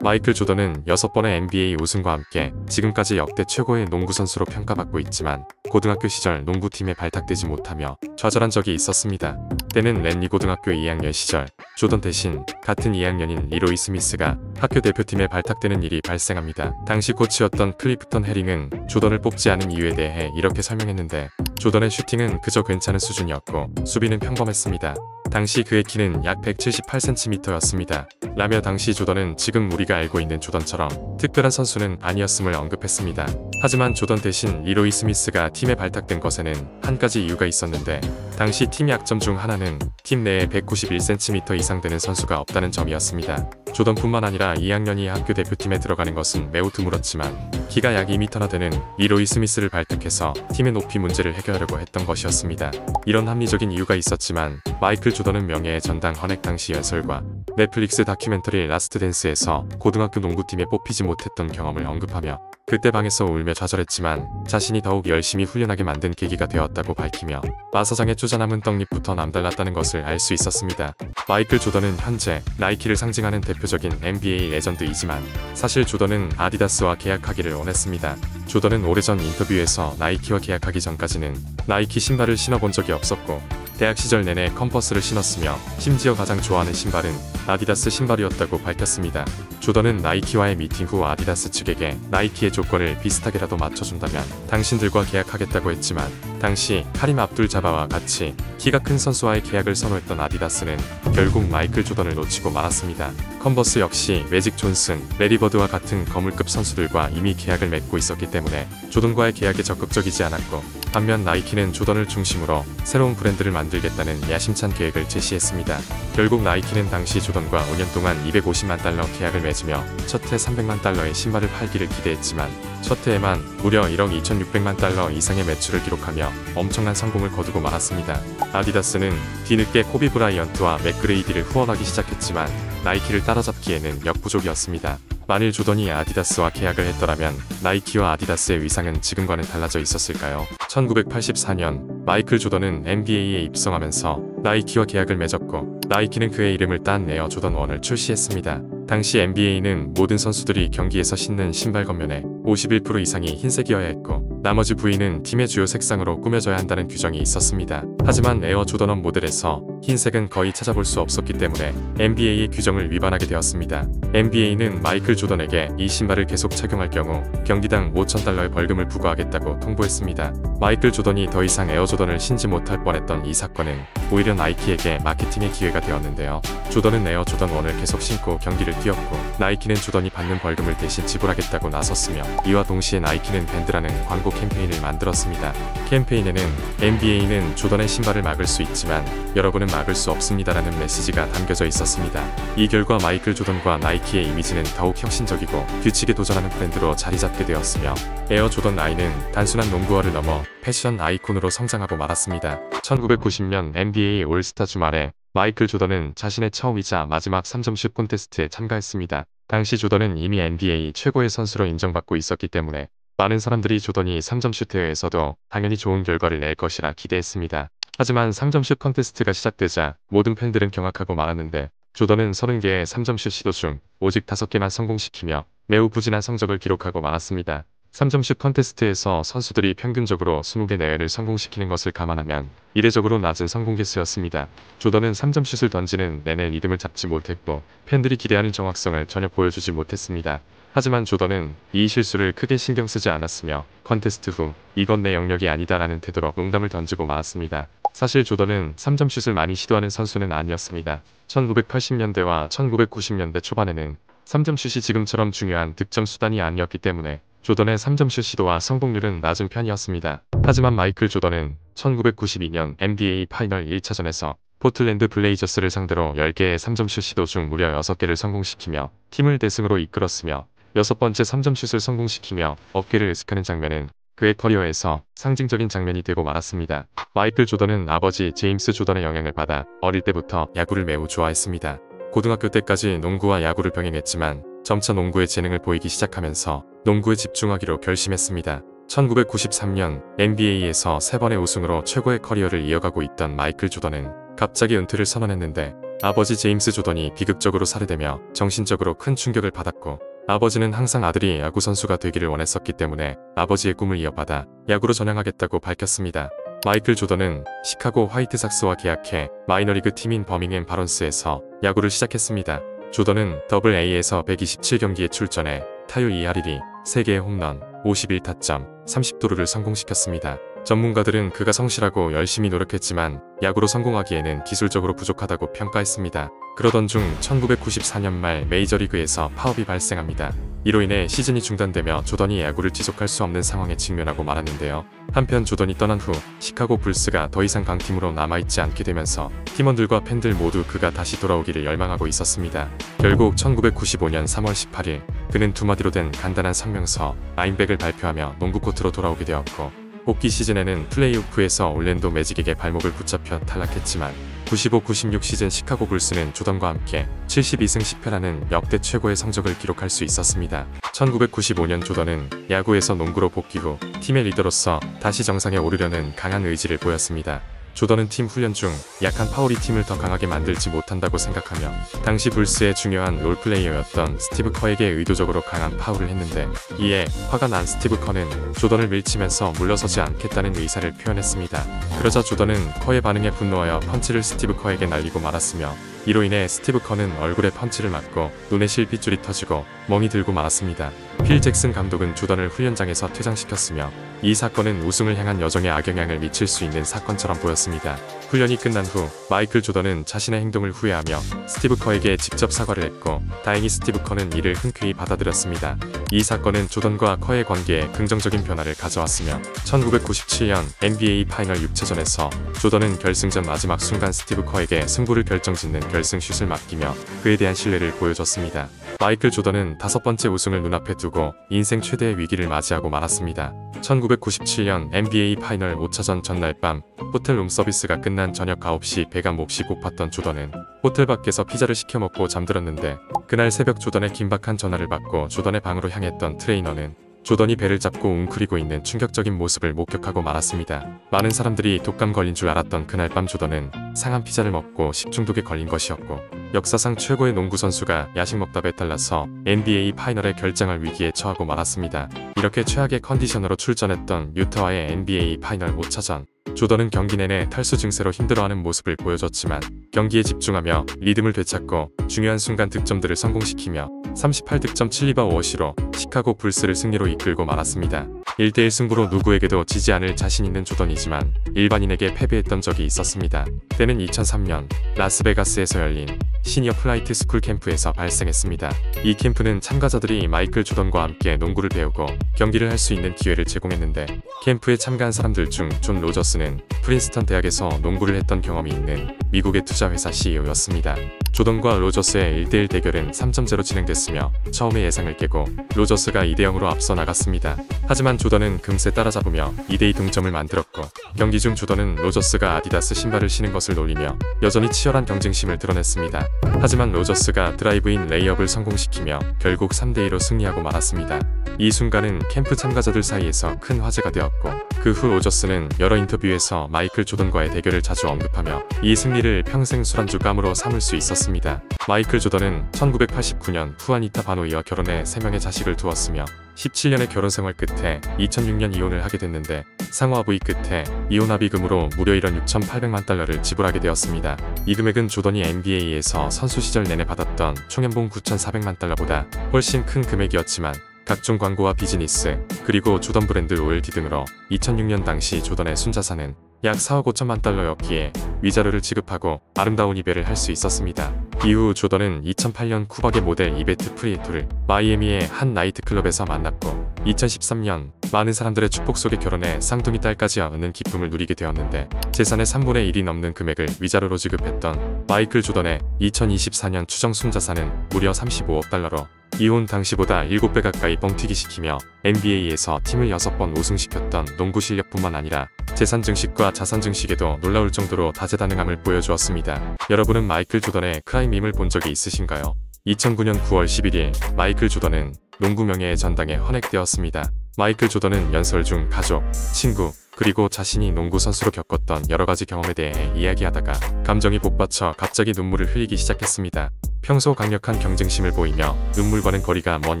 마이클 조던은 6번의 NBA 우승과 함께 지금까지 역대 최고의 농구 선수로 평가받고 있지만 고등학교 시절 농구팀에 발탁되지 못하며 좌절한 적이 있었습니다. 때는 랜리 고등학교 2학년 시절 조던 대신 같은 2학년인 리로이 스미스가 학교 대표팀에 발탁되는 일이 발생합니다. 당시 코치였던 클리프턴 해링은 조던을 뽑지 않은 이유에 대해 이렇게 설명했는데, 조던의 슈팅은 그저 괜찮은 수준이었고 수비는 평범했습니다. 당시 그의 키는 약 178cm였습니다. 라며 당시 조던은 지금 우리가 알고 있는 조던처럼 특별한 선수는 아니었음을 언급했습니다. 하지만 조던 대신 리로이 스미스가 팀에 발탁된 것에는 한 가지 이유가 있었는데, 당시 팀 약점 중 하나는 팀 내에 191cm 이상 되는 선수가 없다는 점이었습니다. 조던뿐만 아니라 2학년이 학교 대표팀에 들어가는 것은 매우 드물었지만 키가 약 2m나 되는 리로이 스미스를 발탁해서 팀의 높이 문제를 해결하려고 했던 것이었습니다. 이런 합리적인 이유가 있었지만 마이클 조던은 명예의 전당 헌액 당시 연설과 넷플릭스 다큐멘터리 라스트 댄스에서 고등학교 농구팀에 뽑히지 못했던 경험을 언급하며 그때 방에서 울며 좌절했지만 자신이 더욱 열심히 훈련하게 만든 계기가 되었다고 밝히며 마사장의 쪼잔함은 떡잎부터 남달랐다는 것을 알 수 있었습니다. 마이클 조던은 현재 나이키를 상징하는 대표적인 NBA 레전드이지만 사실 조던은 아디다스와 계약하기를 원했습니다. 조던은 오래전 인터뷰에서 나이키와 계약하기 전까지는 나이키 신발을 신어본 적이 없었고 대학 시절 내내 컨버스를 신었으며 심지어 가장 좋아하는 신발은 아디다스 신발이었다고 밝혔습니다. 조던은 나이키와의 미팅 후 아디다스 측에게 나이키의 조건을 비슷하게라도 맞춰준다면 당신들과 계약하겠다고 했지만, 당시 카림 압둘 자바와 같이 키가 큰 선수와의 계약을 선호했던 아디다스는 결국 마이클 조던을 놓치고 말았습니다. 컨버스 역시 매직 존슨, 레리 버드와 같은 거물급 선수들과 이미 계약을 맺고 있었기 때문에 조던과의 계약에 적극적이지 않았고, 반면 나이키는 조던을 중심으로 새로운 브랜드를 만들겠다는 야심찬 계획을 제시했습니다. 결국 나이키는 당시 조던과 5년 동안 250만 달러 계약을 맺으며 첫 해 300만 달러의 신발을 팔기를 기대했지만 첫 해에만 무려 1억 2600만 달러 이상의 매출을 기록하며 엄청난 성공을 거두고 말았습니다. 아디다스는 뒤늦게 코비 브라이언트와 맥그레이디를 후원하기 시작했지만 나이키를 따라잡기에는 역부족이었습니다. 만일 조던이 아디다스와 계약을 했더라면 나이키와 아디다스의 위상은 지금과는 달라져 있었을까요? 1984년 마이클 조던은 NBA에 입성하면서 나이키와 계약을 맺었고 나이키는 그의 이름을 딴 에어 조던 1을 출시했습니다. 당시 NBA는 모든 선수들이 경기에서 신는 신발 겉면에 51% 이상이 흰색이어야 했고 나머지 부위는 팀의 주요 색상으로 꾸며져야 한다는 규정이 있었습니다. 하지만 에어 조던 1 모델에서 흰색은 거의 찾아볼 수 없었기 때문에 NBA의 규정을 위반하게 되었습니다. NBA는 마이클 조던에게 이 신발을 계속 착용할 경우 경기당 5,000달러의 벌금을 부과하겠다고 통보했습니다. 마이클 조던이 더 이상 에어 조던을 신지 못할 뻔했던 이 사건은 오히려 나이키에게 마케팅의 기회가 되었는데요. 조던은 에어 조던 1을 계속 신고 경기를 뛰었고 나이키는 조던이 받는 벌금을 대신 지불하겠다고 나섰으며 이와 동시에 나이키는 밴드라는 광고 캠페인을 만들었습니다. 캠페인에는 NBA는 조던의 신발을 막을 수 있지만 여러분은 막을 수 없습니다라는 메시지가 담겨져 있었습니다. 이 결과 마이클 조던과 나이키의 이미지는 더욱 혁신적이고 규칙에 도전하는 브랜드로 자리잡게 되었으며 에어 조던 9는 단순한 농구화를 넘어 패션 아이콘으로 성장하고 말았습니다. 1990년 NBA 올스타 주말에 마이클 조던은 자신의 처음이자 마지막 3점슛 콘테스트에 참가했습니다. 당시 조던은 이미 NBA 최고의 선수로 인정받고 있었기 때문에 많은 사람들이 조던이 3점슛 대회에서도 당연히 좋은 결과를 낼 것이라 기대했습니다. 하지만 3점슛 콘테스트가 시작되자 모든 팬들은 경악하고 말았는데 조던은 30개의 3점슛 시도 중 오직 5개만 성공시키며 매우 부진한 성적을 기록하고 말았습니다. 3점슛 컨테스트에서 선수들이 평균적으로 20개 내외를 성공시키는 것을 감안하면 이례적으로 낮은 성공 개수였습니다. 조던은 3점슛을 던지는 내내 리듬을 잡지 못했고 팬들이 기대하는 정확성을 전혀 보여주지 못했습니다. 하지만 조던은 이 실수를 크게 신경 쓰지 않았으며 컨테스트 후 이건 내 영역이 아니다라는 태도로 농담을 던지고 말았습니다. 사실 조던은 3점슛을 많이 시도하는 선수는 아니었습니다. 1980년대와 1990년대 초반에는 3점슛이 지금처럼 중요한 득점 수단이 아니었기 때문에 조던의 3점슛 시도와 성공률은 낮은 편이었습니다. 하지만 마이클 조던은 1992년 NBA 파이널 1차전에서 포틀랜드 블레이저스를 상대로 10개의 3점슛 시도 중 무려 6개를 성공시키며 팀을 대승으로 이끌었으며 6번째 3점슛을 성공시키며 어깨를 으쓱하는 장면은 그의 커리어에서 상징적인 장면이 되고 말았습니다. 마이클 조던은 아버지 제임스 조던의 영향을 받아 어릴 때부터 야구를 매우 좋아했습니다. 고등학교 때까지 농구와 야구를 병행했지만 점차 농구의 재능을 보이기 시작하면서 농구에 집중하기로 결심했습니다. 1993년 NBA에서 3번의 우승으로 최고의 커리어를 이어가고 있던 마이클 조던은 갑자기 은퇴를 선언했는데 아버지 제임스 조던이 비극적으로 살해되며 정신적으로 큰 충격을 받았고, 아버지는 항상 아들이 야구 선수가 되기를 원했었기 때문에 아버지의 꿈을 이어받아 야구로 전향하겠다고 밝혔습니다. 마이클 조던은 시카고 화이트삭스와 계약해 마이너리그 팀인 버밍햄 바론스에서 야구를 시작했습니다. 조던은 AA-에서 127경기에 출전해 타율 2할 1리, 3개의 홈런, 51타점, 30도루를 성공시켰습니다. 전문가들은 그가 성실하고 열심히 노력했지만 야구로 성공하기에는 기술적으로 부족하다고 평가했습니다. 그러던 중 1994년 말 메이저리그에서 파업이 발생합니다. 이로 인해 시즌이 중단되며 조던이 야구를 지속할 수 없는 상황에 직면하고 말았는데요. 한편 조던이 떠난 후 시카고 불스가 더 이상 강팀으로 남아있지 않게 되면서 팀원들과 팬들 모두 그가 다시 돌아오기를 열망하고 있었습니다. 결국 1995년 3월 18일 그는 두 마디로 된 간단한 성명서 아임백을 발표하며 농구 코트로 돌아오게 되었고, 복귀 시즌에는 플레이오프에서 올랜도 매직에게 발목을 붙잡혀 탈락했지만 95-96 시즌 시카고 불스는 조던과 함께 72승 10패라는 역대 최고의 성적을 기록할 수 있었습니다. 1995년 조던은 야구에서 농구로 복귀 후 팀의 리더로서 다시 정상에 오르려는 강한 의지를 보였습니다. 조던은 팀 훈련 중 약한 파울이 팀을 더 강하게 만들지 못한다고 생각하며 당시 불스의 중요한 롤플레이어였던 스티브 커에게 의도적으로 강한 파울을 했는데, 이에 화가 난 스티브 커는 조던을 밀치면서 물러서지 않겠다는 의사를 표현했습니다. 그러자 조던은 커의 반응에 분노하여 펀치를 스티브 커에게 날리고 말았으며, 이로 인해 스티브 커는 얼굴에 펀치를 맞고 눈에 실핏줄이 터지고 멍이 들고 말았습니다. 필 잭슨 감독은 조던을 훈련장에서 퇴장시켰으며, 이 사건은 우승을 향한 여정에 악영향을 미칠 수 있는 사건처럼 보였습니다. 훈련이 끝난 후 마이클 조던은 자신의 행동을 후회하며 스티브 커에게 직접 사과를 했고, 다행히 스티브 커는 이를 흔쾌히 받아들였습니다. 이 사건은 조던과 커의 관계에 긍정적인 변화를 가져왔으며 1997년 NBA 파이널 6차전에서 조던은 결승전 마지막 순간 스티브 커에게 승부를 결정짓는 결승슛을 맡기며 그에 대한 신뢰를 보여줬습니다. 마이클 조던은 5번째 우승을 눈앞에 두고 인생 최대의 위기를 맞이하고 말았습니다. 1997년 NBA 파이널 5차전 전날 밤 호텔 룸서비스가 끝난 저녁 9시 배가 몹시 고팠던 조던은 호텔 밖에서 피자를 시켜 먹고 잠들었는데, 그날 새벽 조던의 긴박한 전화를 받고 조던의 방으로 향했던 트레이너는 조던이 배를 잡고 웅크리고 있는 충격적인 모습을 목격하고 말았습니다. 많은 사람들이 독감 걸린 줄 알았던 그날 밤 조던은 상한 피자를 먹고 식중독에 걸린 것이었고, 역사상 최고의 농구 선수가 야식 먹다 배탈 나서 NBA 파이널에 결정할 위기에 처하고 말았습니다. 이렇게 최악의 컨디션으로 출전했던 유타와의 NBA 파이널 5차전, 조던은 경기 내내 탈수 증세로 힘들어하는 모습을 보여줬지만 경기에 집중하며 리듬을 되찾고 중요한 순간 득점들을 성공시키며 38득점 7리바운 5어시로 시카고 불스를 승리로 이끌고 말았습니다. 1대1 승부로 누구에게도 지지 않을 자신 있는 조던이지만 일반인에게 패배했던 적이 있었습니다. 때는 2003년 라스베가스에서 열린 시니어 플라이트 스쿨 캠프에서 발생했습니다. 이 캠프는 참가자들이 마이클 조던과 함께 농구를 배우고 경기를 할 수 있는 기회를 제공했는데, 캠프에 참가한 사람들 중 존 로저스는 프린스턴 대학에서 농구를 했던 경험이 있는 미국의 투자회사 CEO였습니다. 조던과 로저스의 1대1 대결은 3점제로 진행됐으며 처음에 예상을 깨고 로저스가 2대0으로 앞서 나갔습니다. 하지만 조던은 금세 따라잡으며 2대2 동점을 만들었고, 경기 중 조던은 로저스가 아디다스 신발을 신은 것을 놀리며 여전히 치열한 경쟁심을 드러냈습니다. 하지만 로저스가 드라이브인 레이업을 성공시키며 결국 3대2로 승리하고 말았습니다. 이 순간은 캠프 참가자들 사이에서 큰 화제가 되었고, 그 후 로저스는 여러 인터뷰에서 마이클 조던과의 대결을 자주 언급하며 이 승리를 평생 술안주 감으로 삼을 수 있었습니다. 마이클 조던은 1989년 후아니타 바노이와 결혼해 3명의 자식을 두었으며 17년의 결혼 생활 끝에 2006년 이혼을 하게 됐는데, 상호합의 끝에 이혼 합의금으로 무려 1억 6,800만 달러를 지불하게 되었습니다. 이 금액은 조던이 NBA에서 선수 시절 내내 받았던 총연봉 9,400만 달러보다 훨씬 큰 금액이었지만, 각종 광고와 비즈니스, 그리고 조던 브랜드 로열티 등으로 2006년 당시 조던의 순자산은 약 4억 5천만 달러였기에 위자료를 지급하고 아름다운 이별을 할 수 있었습니다. 이후 조던은 2008년 쿠박의 모델 이베트 프리에토를 마이애미의 한 나이트클럽에서 만났고, 2013년 많은 사람들의 축복 속에 결혼해 쌍둥이 딸까지 얻는 기쁨을 누리게 되었는데, 재산의 3분의 1이 넘는 금액을 위자료로 지급했던 마이클 조던의 2024년 추정 순자산은 무려 35억 달러로 이혼 당시보다 7배 가까이 뻥튀기시키며 NBA에서 팀을 6번 우승시켰던 농구 실력뿐만 아니라 재산 증식과 자산 증식에도 놀라울 정도로 다재다능함을 보여주었습니다. 여러분은 마이클 조던의 크라이밈을 본 적이 있으신가요? 2009년 9월 11일 마이클 조던은 농구 명예의 전당에 헌액되었습니다. 마이클 조던은 연설 중 가족, 친구, 그리고 자신이 농구 선수로 겪었던 여러 가지 경험에 대해 이야기하다가 감정이 복받쳐 갑자기 눈물을 흘리기 시작했습니다. 평소 강력한 경쟁심을 보이며 눈물과는 거리가 먼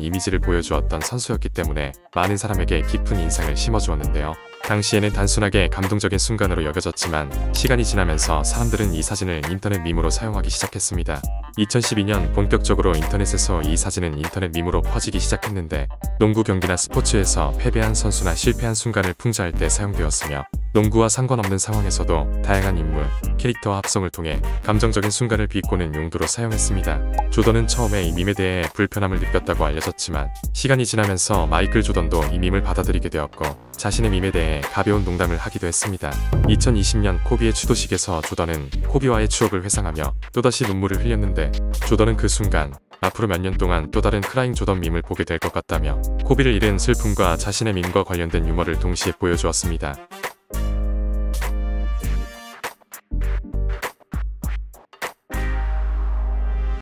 이미지를 보여주었던 선수였기 때문에 많은 사람에게 깊은 인상을 심어주었는데요. 당시에는 단순하게 감동적인 순간으로 여겨졌지만 시간이 지나면서 사람들은 이 사진을 인터넷 밈으로 사용하기 시작했습니다. 2012년 본격적으로 인터넷에서 이 사진은 인터넷 밈으로 퍼지기 시작했는데 농구 경기나 스포츠에서 패배한 선수나 실패한 순간을 풍자할 때 사용되었으며 농구와 상관없는 상황에서도 다양한 인물, 캐릭터와 합성을 통해 감정적인 순간을 비꼬는 용도로 사용했습니다. 조던은 처음에 이 밈에 대해 불편함을 느꼈다고 알려졌지만 시간이 지나면서 마이클 조던도 이 밈을 받아들이게 되었고 자신의 밈에 대해 가벼운 농담을 하기도 했습니다. 2020년 코비의 추도식에서 조던은 코비와의 추억을 회상하며 또다시 눈물을 흘렸는데 조던은 그 순간 앞으로 몇 년 동안 또 다른 크라잉 조던 밈을 보게 될 것 같다며 코비를 잃은 슬픔과 자신의 밈과 관련된 유머를 동시에 보여주었습니다.